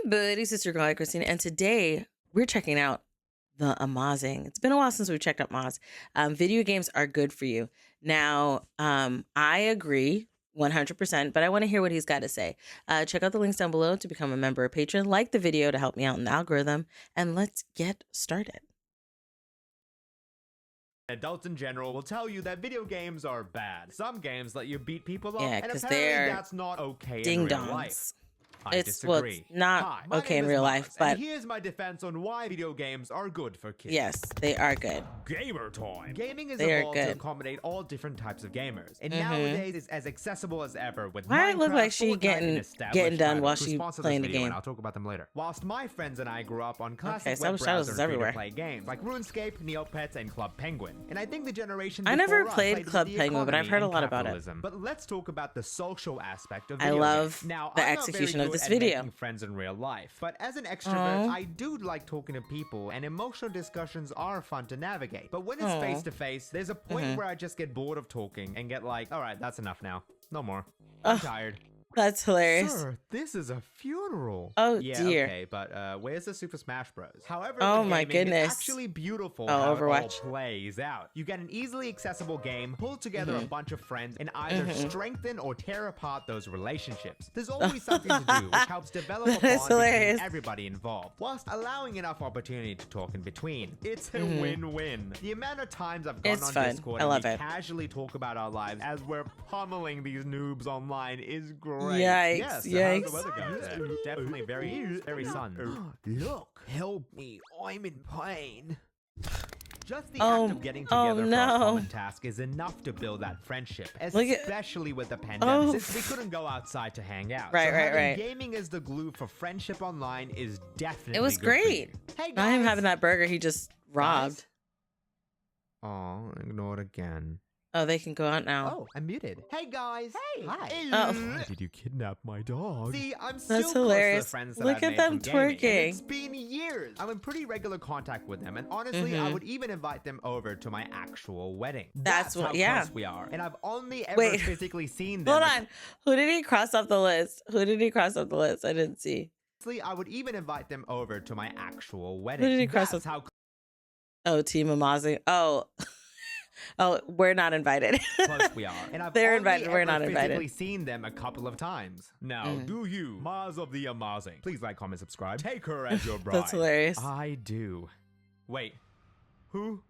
buddy, sister girl, AyChristene, and today we're checking out TheAMaazing. It's been a while since we've checked out Maz. Video games are good for you. Now, I agree 100%, but I want to hear what he's got to say. Check out the links down below to become a member or patron. Like the video to help me out in the algorithm, and let's get started. Adults in general will tell you that video games are bad. Some games let you beat people up, Yeah, and because apparently they're that's not okay ding in real life. dongs. I It's well, disagree. it's not Hi, my okay in name is real Maz, life, but and here's my defense on why video games are good for kids. yes, they are good. Gamer time. Gaming is They are evolved to good. accommodate all different types of gamers, and nowadays it's as accessible as ever with Why it look Minecraft, like she Fortnite, and getting established done while titles. she Who sponsored playing this the video, game? and I'll talk about them later. Whilst my friends and I grew up on classic Okay, web Established Titles browser is everywhere. free-to-play games like RuneScape, Neopets, and Club Penguin, and I think the generation I before never us played played Club the Penguin, but I've heard a economy lot and about it. capitalism. But let's talk about the social aspect of I video love games. Now, the I'm not execution very of good this at video. making friends in real life, but as an extrovert, I do like talking to people, and emotional discussions are fun to navigate. But when it's face to face, there's a point where I just get bored of talking and get like, all right, that's enough now. No more. I'm tired. That's hilarious. Sir, this is a funeral. Oh, yeah, dear. Okay, but where's the Super Smash Bros? However, Oh the my gaming goodness. is actually beautiful Oh, how Overwatch. it all plays out. You get an easily accessible game, pull together a bunch of friends, and either strengthen or tear apart those relationships. There's always something to do, which helps develop a That's bond between hilarious. everybody involved, whilst allowing enough opportunity to talk in between. It's a win-win. The amount of times I've gone It's on fun. Discord I love and we it. casually talk about our lives as we're pummeling these noobs online is great. Yikes, Yes, how's yikes. the weather going today? Definitely very sun. Look, help me, I'm in pain. Just the Oh, act of getting oh, together for no. a common task is enough to build that friendship, Look at- especially with the pandemic, Oh. since we couldn't go outside to hang out. Right, so right, having right. gaming as the glue for friendship online is definitely It was good for great. you. Hey Not him guys. having that burger he just robbed. Oh, ignored again. Oh, they can go out now. Oh, I'm muted. Hey guys. Hey. Hi. Oh. Did you kidnap my dog? See, I'm That's still close to hilarious. the friends that Look I've at made them from gaming, and twerking. It's been years. I'm in pretty regular contact with them, and honestly, I would even invite them over to my actual wedding. That's what- how yeah. close we are. And I've only ever Wait. physically seen them. Hold on. Who did he cross off the list? Who did he cross off the list? I didn't see. Honestly, I would even invite them over to my actual wedding. did he cross That's off? how Oh, TheAMaazing. Oh. Oh, we're not invited. close we are. And I've They're only invited, we're ever not invited. physically seen them a couple of times. Now, do you, Maz of TheAMaazing, please like, comment, subscribe. Take her as your bride. That's hilarious. I do. Wait, who?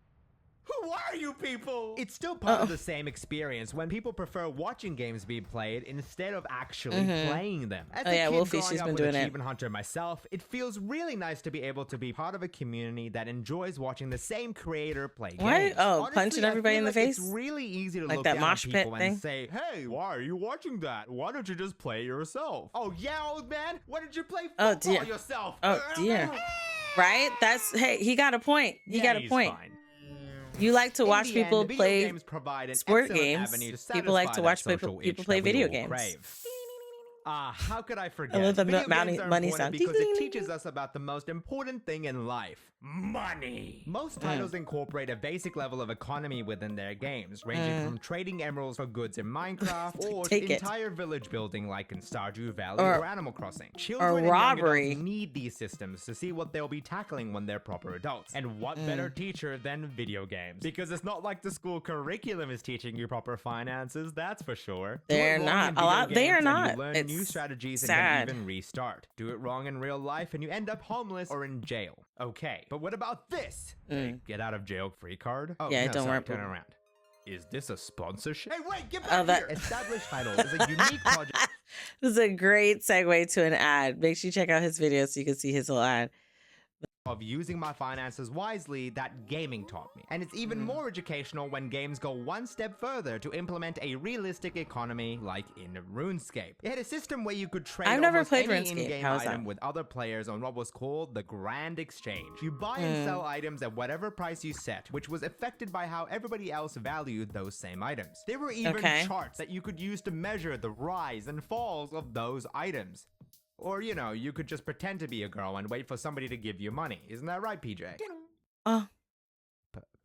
Who are you people? It's still part of the same experience when people prefer watching games be played instead of actually playing them. As Oh, a yeah, kid Wolfie, growing she's up been with doing it. Achievement Hunter myself, it feels really nice to be able to be part of a community that enjoys watching the same creator play Why? games. Oh, Honestly, punching I everybody feel in the like face? It's really easy to Like look that down on mosh pit people thing? and say, "Hey, why are you watching that? Why don't you just play yourself?" Oh yeah, old man. Why don't you play Oh, football dear. yourself? Oh, dear. Right? That's, hey, he got a point. He Yeah, got a he's point. fine. You like to In watch the people end, video play games provide an sport excellent games. avenue to People like satisfy to that watch social people itch play that we video all games. crave. How could I forget? I love the Video money games are money important sound. because Ding, it ding, teaches us about the most important thing in life. Money. Most titles incorporate a basic level of economy within their games, ranging from trading emeralds for goods in Minecraft or Take it. entire village building like in Stardew Valley Or- or Animal Crossing. Children and young robbery. adults need these systems to see what they'll be tackling when they're proper adults. And what better teacher than video games? Because it's not like the school curriculum is teaching you proper finances, that's for sure. Do it They're wrong not. in A lot- video they games are and not. You learn It's new strategies sad. and can even restart. Do it wrong in real life and you end up homeless or in jail. Okay, but what about this? Get out of jail free card? Oh, Yeah, no, don't sorry, worry. turn around. Is this a sponsorship? Hey, wait, get Oh, back that- here! Established Title is a unique project This is a great segue to an ad. Make sure you check out his video so you can see his little ad. of using my finances wisely that gaming taught me. And it's even more educational when games go one step further to implement a realistic economy like in RuneScape. It had a system where you could trade I've never almost played any RuneScape. in-game How is item that? with other players on what was called the Grand Exchange. You buy and sell items at whatever price you set, which was affected by how everybody else valued those same items. There were even Okay. charts that you could use to measure the rise and falls of those items. Or, you know, you could just pretend to be a girl and wait for somebody to give you money. Isn't that right, PJ? Oh,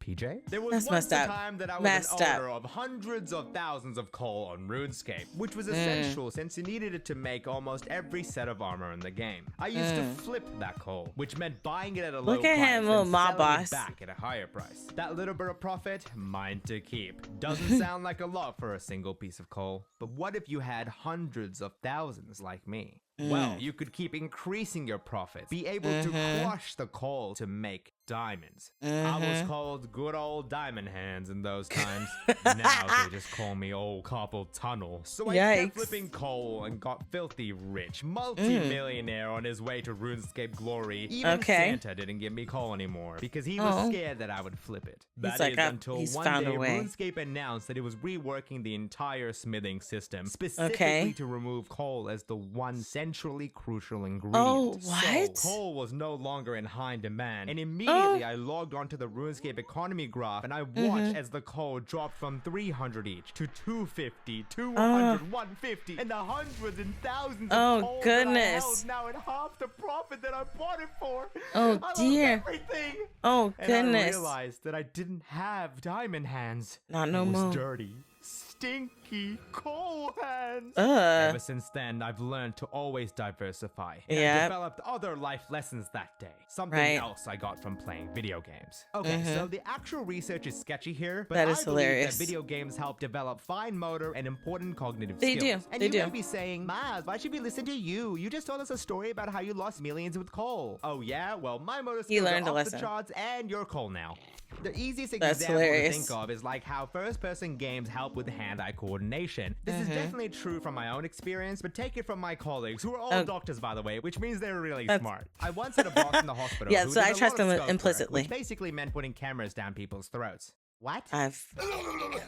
PJ? There was That's once messed a up. time that I was Messed an up. owner of hundreds of thousands of coal on RuneScape, which was essential since you needed it to make almost every set of armor in the game. I used to flip that coal, which meant buying it at a low Look at price him, and little mob selling boss. it back at a higher price. That little bit of profit, mine to keep. Doesn't sound like a lot for a single piece of coal, but what if you had hundreds of thousands like me? Well, you could keep increasing your profits, be able to crush the coal to make diamonds. I was called good old diamond hands in those times. Now they just call me old carpal tunnel. So I kept Yikes. flipping coal and got filthy rich, multi-millionaire on his way to RuneScape glory. Even Santa didn't give me coal anymore because he was scared that I would flip it. That like, is until he's one found day a way. RuneScape announced that it was reworking the entire smithing system specifically to remove coal as the one centrally crucial ingredient. Oh, what? So, coal was no longer in high demand, and immediately I logged onto the RuneScape economy graph and I watched as the coal dropped from 300 each to 250, 200, 150, and the hundreds and thousands of coal that I held now at half the profit that I bought it for. Oh, I dear. lost everything. Oh, And goodness. I realized that I didn't have diamond hands. Not no I was more. dirty, stinky coal hands. Ugh. Ever since then, I've learned to always diversify. And Yep. I developed other life lessons that day. Something Right. else I got from playing video games. Okay, so the actual research is sketchy here, but That I is believe hilarious. that video games help develop fine motor and important cognitive They skills. do. And They you do. may be saying, Maz, why should we listen to you? You just told us a story about how you lost millions with coal. Oh yeah? Well, my motor skills learned are a off lesson. the charts and you're coal now. The easiest That's example hilarious. to think of is like how first-person games help with hand-eye coordination. This is definitely true from my own experience, but take it from my colleagues, who are all doctors, by the way, which means they're really smart. I once had a boss in the hospital Yeah, who so did I a lot trust of them scope work, implicitly. which basically meant putting cameras down people's throats. What? I've He said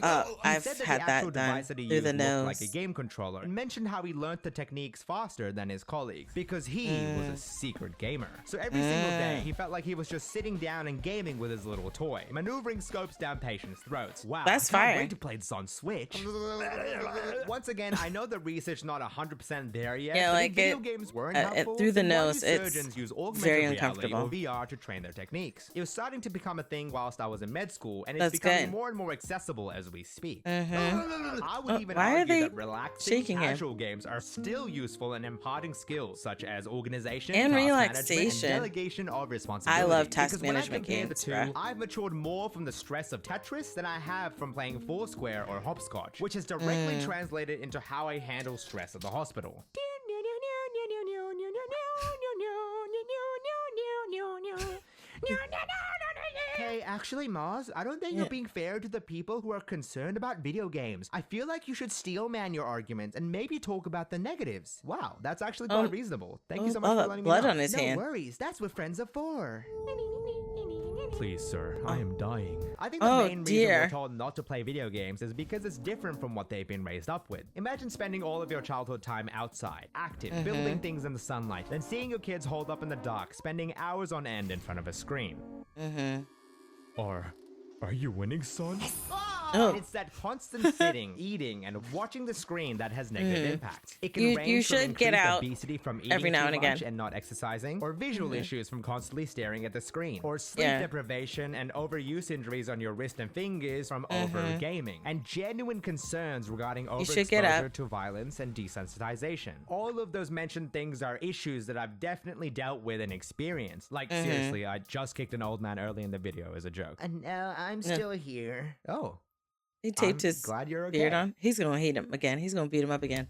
that had the that actual done device that he through used the looked nose. like a game controller and mentioned how he learned the techniques faster than his colleagues because he was a secret gamer. So every single day he felt like he was just sitting down and gaming with his little toy, maneuvering scopes down patients' throats. Wow, That's I can't fire. wait to play this on Switch. Once again, I know the research not 100% there yet. Yeah, but like if video it- games weren't it- helpful, through the then why do nose, it's surgeons use augmented very reality uncomfortable. or VR to train their techniques. It was starting to become a thing whilst I was in med school, and it's That's becoming good. more and more accessible as we speak. I would even why are argue they that relaxing, shaking him? casual games are still useful in imparting skills such as organization, And task relaxation. management, and delegation of responsibility. I love task Because when I management compare games, the two, bruh. I've matured more from the stress of Tetris than I have from playing Foursquare or Hopscotch, which has directly translated into how I handle stress at the hospital. Hey, actually, Maz, I don't think you're being fair to the people who are concerned about video games. I feel like you should steel man your arguments and maybe talk about the negatives. Wow, that's actually quite reasonable. Thank you so much all for that letting blood me know. on his no hand. worries, that's what friends are for. Please, sir, I am dying. I think the Oh, main reason dear. we're told not to play video games is because it's different from what they've been raised up with. Imagine spending all of your childhood time outside, active, building things in the sunlight, then seeing your kids holed up in the dark, spending hours on end in front of a screen. Are you winning, son? Oh. It's that constant sitting, eating, and watching the screen that has negative impacts. It can You range from should get increased out obesity from eating every now too and much again. and not exercising, or visual issues from constantly staring at the screen, or sleep Yeah. deprivation and overuse injuries on your wrist and fingers from over gaming, and genuine concerns regarding should get overexposure up. to violence and desensitization. All of those mentioned things are issues that I've definitely dealt with and experienced. Like, seriously, I just kicked an old man early in the video as a joke. And now I'm still here. Oh. He taped I'm his glad you're okay. beard on. He's gonna hate him again. He's gonna beat him up again.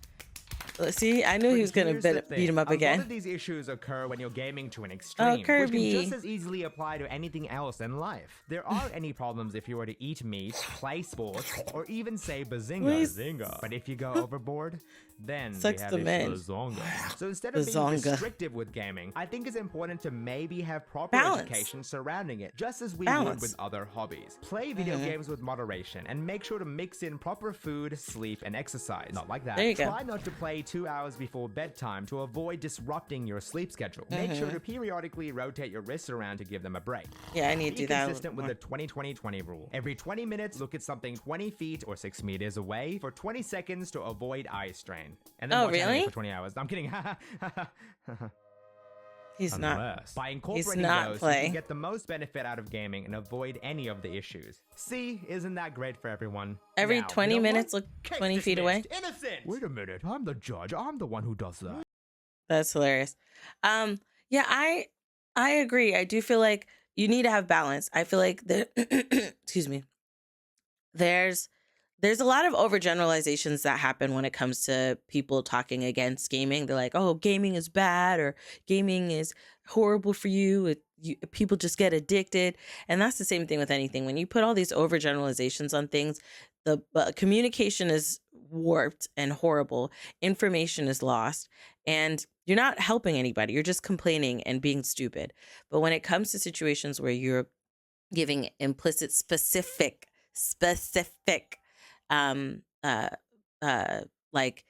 See, I knew he was gonna Here's the beat him thing. up A lot again. of these issues occur when you're gaming to an extreme, which Kirby. can just as easily apply to anything else in life. There aren't any problems if you were to eat meat, play sports, or even say bazinga. Please. Zinga. But if you go overboard, then Sucks we have the man. Zonga. So instead of being Bazonga. restrictive with gaming, I think it's important to maybe have proper Balance. education surrounding it, just as we Balance. would with other hobbies. Play video games with moderation, and make sure to mix in proper food, sleep, and exercise. Not like that. There you go. Try not to play 2 hours before bedtime to avoid disrupting your sleep schedule. Make sure to periodically rotate your wrists around to give them a break. Yeah, I need to Be do that. consistent with the 20-20-20 rule. Every 20 minutes, look at something 20 feet or 6 meters away for 20 seconds to avoid eye strain. And then Oh, watch anime really? for 20 hours. I'm kidding. He's not. Unless, by He's incorporating not those, you playing. can get the most benefit out of gaming and avoid any of the issues. See, isn't that great for everyone? Every Now, 20 you know minutes, what? look Case 20 feet away. dismissed. Innocent! Wait a minute. I'm the judge. I'm the one who does that. That's hilarious. Yeah, I agree. I do feel like you need to have balance. I feel like excuse me. There's a lot of overgeneralizations that happen when it comes to people talking against gaming. They're like, "Oh, gaming is bad," or "Gaming is horrible for you. People just get addicted." And that's the same thing with anything. When you put all these overgeneralizations on things, the communication is warped and horrible. Information is lost, and you're not helping anybody. You're just complaining and being stupid. But when it comes to situations where you're giving implicit, specific um uh like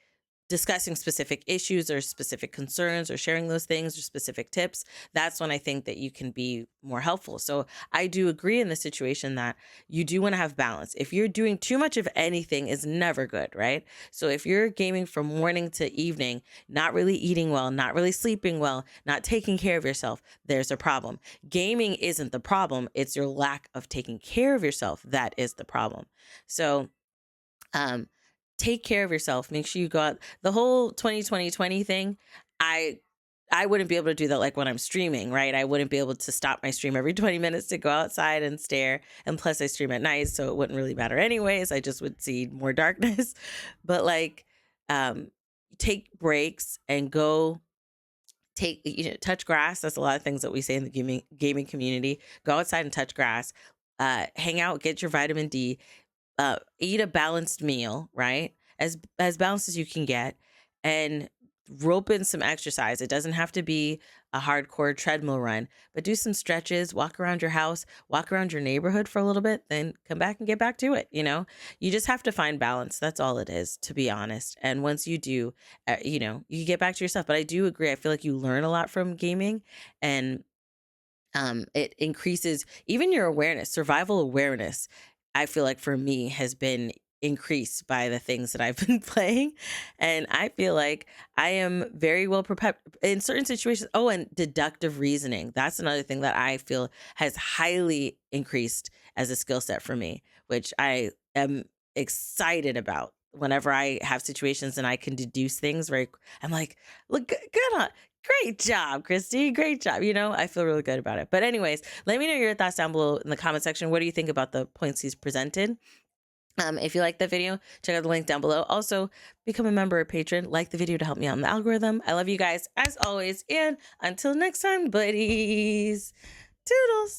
discussing specific issues or specific concerns or sharing those things or specific tips, that's when I think that you can be more helpful. So I do agree in the situation that you do want to have balance. If you're doing too much of anything, is never good, right? So if you're gaming from morning to evening, not really eating well, not really sleeping well, not taking care of yourself, there's a problem. Gaming isn't the problem, it's your lack of taking care of yourself that is the problem. So take care of yourself. Make sure you go out. The whole 2020 thing, I wouldn't be able to do that like when I'm streaming, right? I wouldn't be able to stop my stream every 20 minutes to go outside and stare. And plus I stream at night, so it wouldn't really matter anyways. I just would see more darkness. But like take breaks and go touch grass. That's a lot of things that we say in the gaming community. Go outside and touch grass. Hang out, get your vitamin D, eat a balanced meal, right? As balanced as you can get, and rope in some exercise. It doesn't have to be a hardcore treadmill run, but do some stretches, walk around your house, walk around your neighborhood for a little bit, then come back and get back to it. You just have to find balance. That's all it is, to be honest. And once you do, you get back to yourself. But I do agree. I feel like you learn a lot from gaming, and it increases even your awareness, survival awareness. I feel like for me has been increased by the things that I've been playing. And I feel like I am very well prepared in certain situations. Oh, and deductive reasoning. That's another thing that I feel has highly increased as a skill set for me, which I am excited about. Whenever I have situations and I can deduce things, I'm like, look, good on, great job, Christy. Great job. I feel really good about it. But anyways, let me know your thoughts down below in the comment section. What do you think about the points he's presented? If you like the video, check out the link down below. Also, become a member or patron. Like the video to help me out in the algorithm. I love you guys as always. And until next time, buddies. Toodles.